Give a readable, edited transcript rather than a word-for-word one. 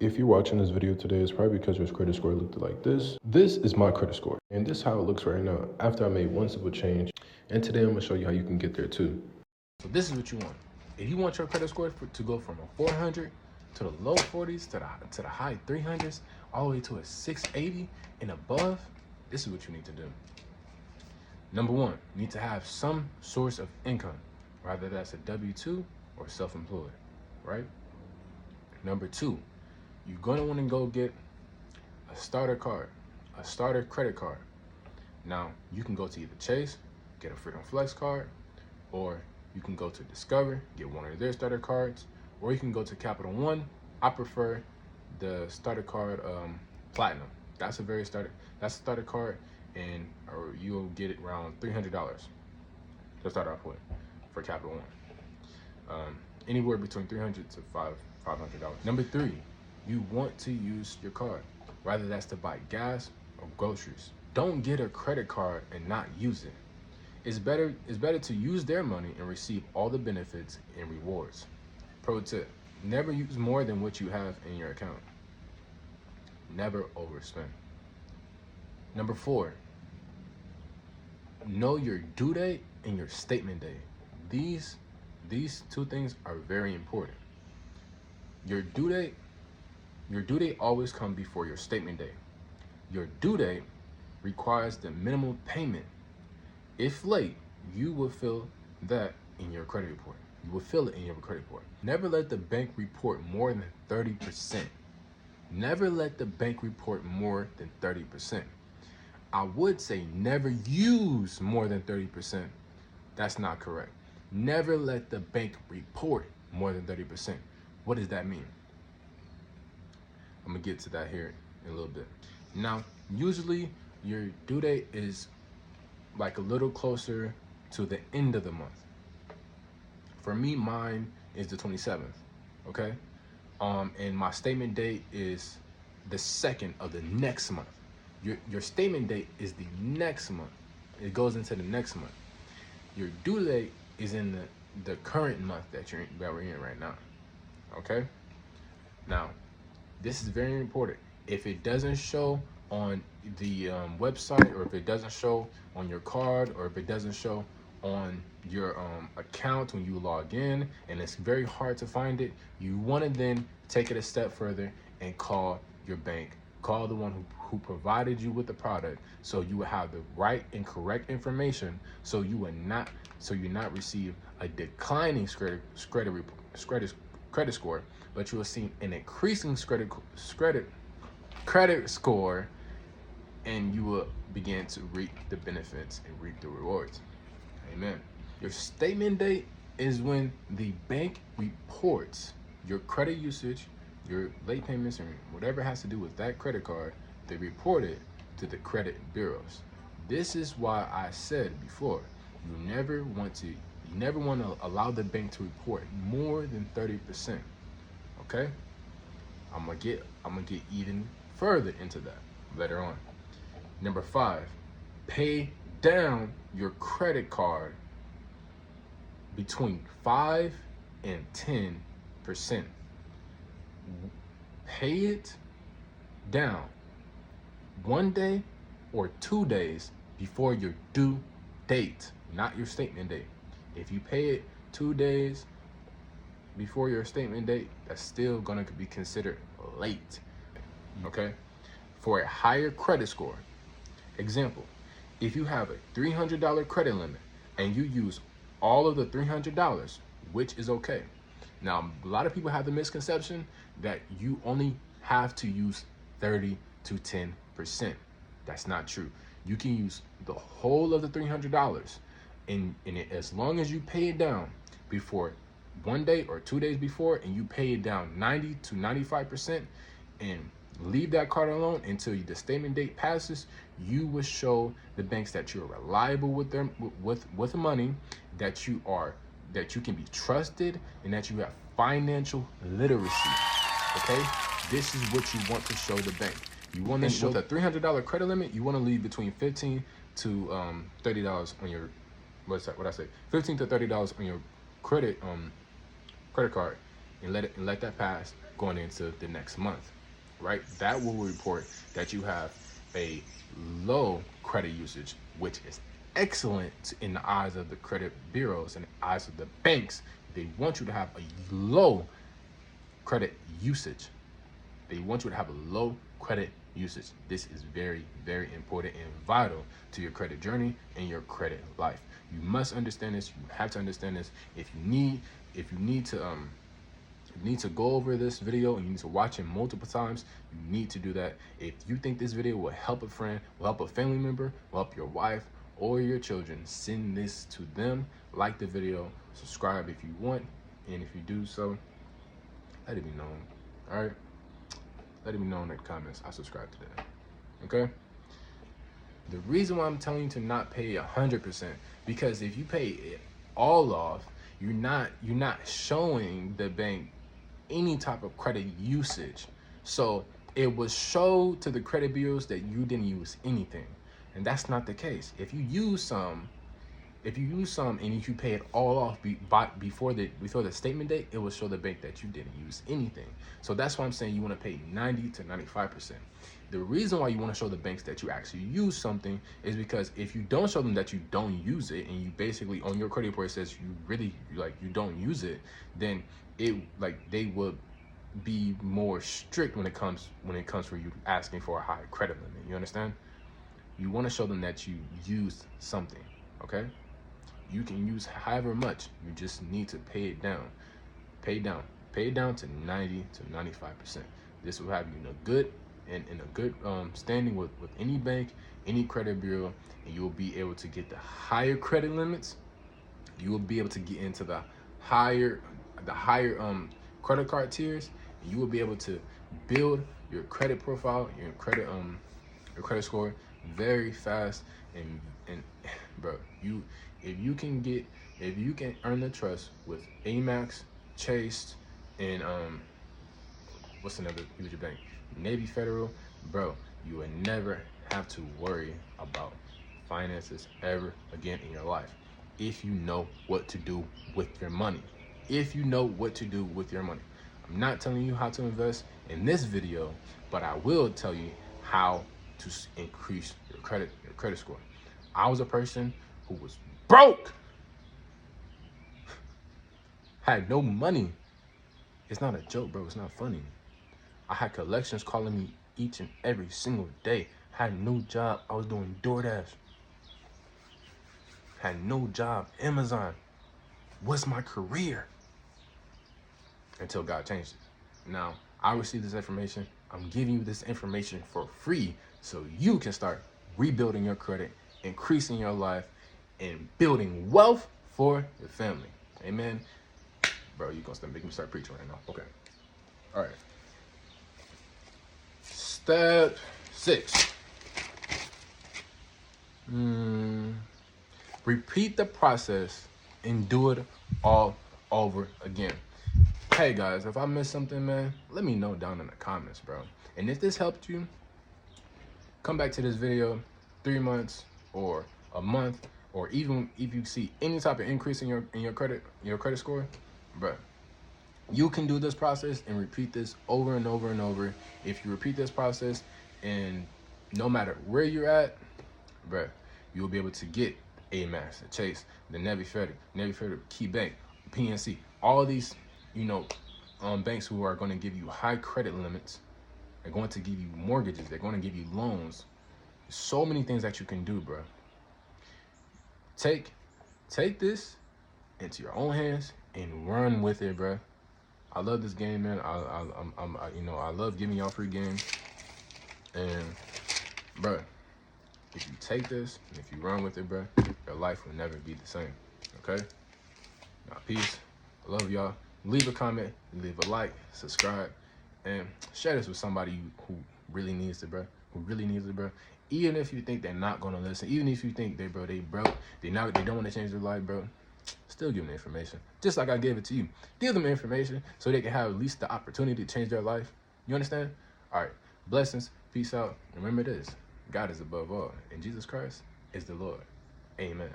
If you're watching this video today, it's probably because your credit score looked like this. This is my credit score, and this is how it looks right now after I made one simple change. And today I'm gonna show you how you can get there too. So this is what you want. If you want your credit score to go from a 400 to the low 40s to the high 300s, all the way to a 680 and above, this is what you need to do. Number one, you need to have some source of income, whether that's a W-2 or self-employed, right? Number two, you're gonna wanna go get a starter card, a starter credit card. Now, you can go to either Chase, get a Freedom Flex card, or you can go to Discover, get one of their starter cards, or you can go to Capital One. I prefer the starter card Platinum. That's a starter card, and or you'll get it around $300 to start off with for Capital One. Anywhere between $300 to $500. Number three, you want to use your card, whether that's to buy gas or groceries. Don't get a credit card and not use it. It's better to use their money and receive all the benefits and rewards. Pro tip, never use more than what you have in your account. Never overspend. Number four, know your due date and your statement date. These two things are very important. Your due date always comes before your statement date. Your due date requires the minimum payment. If late, you will feel that in your credit report. You will feel it in your credit report. Never let the bank report more than 30%. Never let the bank report more than 30%. I would say never use more than 30%. That's not correct. Never let the bank report more than 30%. What does that mean? I'm gonna get to that here in a little bit. Now, usually your due date is like a little closer to the end of the month. For me, mine is the 27th, okay? And my statement date is the 2nd of the next month. Your statement date is the next month. It goes into the next month. Your due date is in the current month that we're in right now, okay? Now, this is very important. If it doesn't show on the website, or if it doesn't show on your card, or if it doesn't show on your account when you log in, and it's very hard to find it, you want to then take it a step further and call your bank. Call the one who provided you with the product, so you will have the right and correct information, so you not receive a declining credit score, but you will see an increasing credit score, and you will begin to reap the benefits and reap the rewards. Amen. Your statement date is when the bank reports your credit usage, your late payments, and whatever has to do with that credit card. They report it to the credit bureaus. This is why I said before, you never want to allow the bank to report more than 30%. Okay? I'm gonna get even further into that later on. Number five, pay down your credit card between 5 and 10%. Pay it down 1 day or 2 days before your due date, not your statement date. If you pay it 2 days before your statement date, that's still gonna be considered late, okay? For a higher credit score, example, if you have a $300 credit limit and you use all of the $300, which is okay. Now, a lot of people have the misconception that you only have to use 30 to 10%. That's not true. You can use the whole of the $300, and as long as you pay it down before 1 day or 2 days before, and you pay it down 90 to 95%, and leave that card alone until the statement date passes, you will show the banks that you're reliable with them with money, that you can be trusted, and that you have financial literacy. Okay, this is what you want to show the bank. You want to show the $300 credit limit. You want to leave between $15 to $30 on your $15 to $30 on your credit card, and let that pass going into the next month, right? That will report that you have a low credit usage, which is excellent in the eyes of the credit bureaus and the eyes of the banks. They want you to have a low credit usage. They want you to have a low credit usage. This is very, very important and vital to your credit journey and your credit life. You must understand this. You have to understand this. If you need to go over this video and you need to watch it multiple times, you need to do that. If you think this video will help a friend, will help a family member, will help your wife or your children, send this to them. Like the video, subscribe if you want, and if you do so, let it be known. All right, let it be known in the comments. I subscribe to that. Okay. The reason why I'm telling you to not pay 100%, because if you pay it all off, you're not showing the bank any type of credit usage. So it will show to the credit bureaus that you didn't use anything, and that's not the case. If you use some and if you pay it all off before the statement date, it will show the bank that you didn't use anything. So that's why I'm saying you want to pay 90 to 95%. The reason why you want to show the banks that you actually use something is because if you don't show them that you don't use it, and you basically on your credit report it says you don't use it, then they will be more strict when it comes for you asking for a high credit limit. You understand? You want to show them that you used something. Okay. You can use however much, you just need to pay it down. Pay it down to 90 to 95%. This will have you in a good standing with any bank, any credit bureau, and you will be able to get the higher credit limits. You will be able to get into the higher credit card tiers, and you will be able to build your credit profile, your credit score very fast. And bro, if you can earn the trust with Amex, Chase, and what's another huge bank, Navy Federal, bro, you will never have to worry about finances ever again in your life if you know what to do with your money. I'm not telling you how to invest in this video, but I will tell you how to increase your credit score. I was a person who was broke, had no money. It's not a joke, bro. It's not funny. I had collections calling me each and every single day. Had no job. I was doing DoorDash. Had no job. Amazon was my career until God changed it. Now, I received this information. I'm giving you this information for free so you can start rebuilding your credit, increasing your life, and building wealth for your family. Amen. Bro, you're going to make me start preaching right now. Okay. All right. Step 6. Repeat the process and do it all over again. Hey guys, if I missed something, man, let me know down in the comments, bro. And if this helped you, come back to this video 3 months or a month, or even if you see any type of increase in your credit score, bro, you can do this process and repeat this over and over and over. If you repeat this process, and no matter where you're at, bro, you'll be able to get Amex, the Chase, the Navy Federal, Key Bank, PNC, all these, banks who are going to give you high credit limits. They're going to give you mortgages. They're going to give you loans. So many things that you can do, bro. Take this into your own hands and run with it, bro. I love this game, man. I love giving y'all free games. And, bro, if you take this and if you run with it, bro, your life will never be the same. Okay? Now, peace. I love y'all. Leave a comment, leave a like, subscribe, and share this with somebody who really needs it, bro. Even if you think they're not gonna listen, even if you think they broke, they don't want to change their life, bro, still give them the information. Just like I gave it to you. Give them information so they can have at least the opportunity to change their life. You understand? All right. Blessings. Peace out. Remember this. God is above all, and Jesus Christ is the Lord. Amen.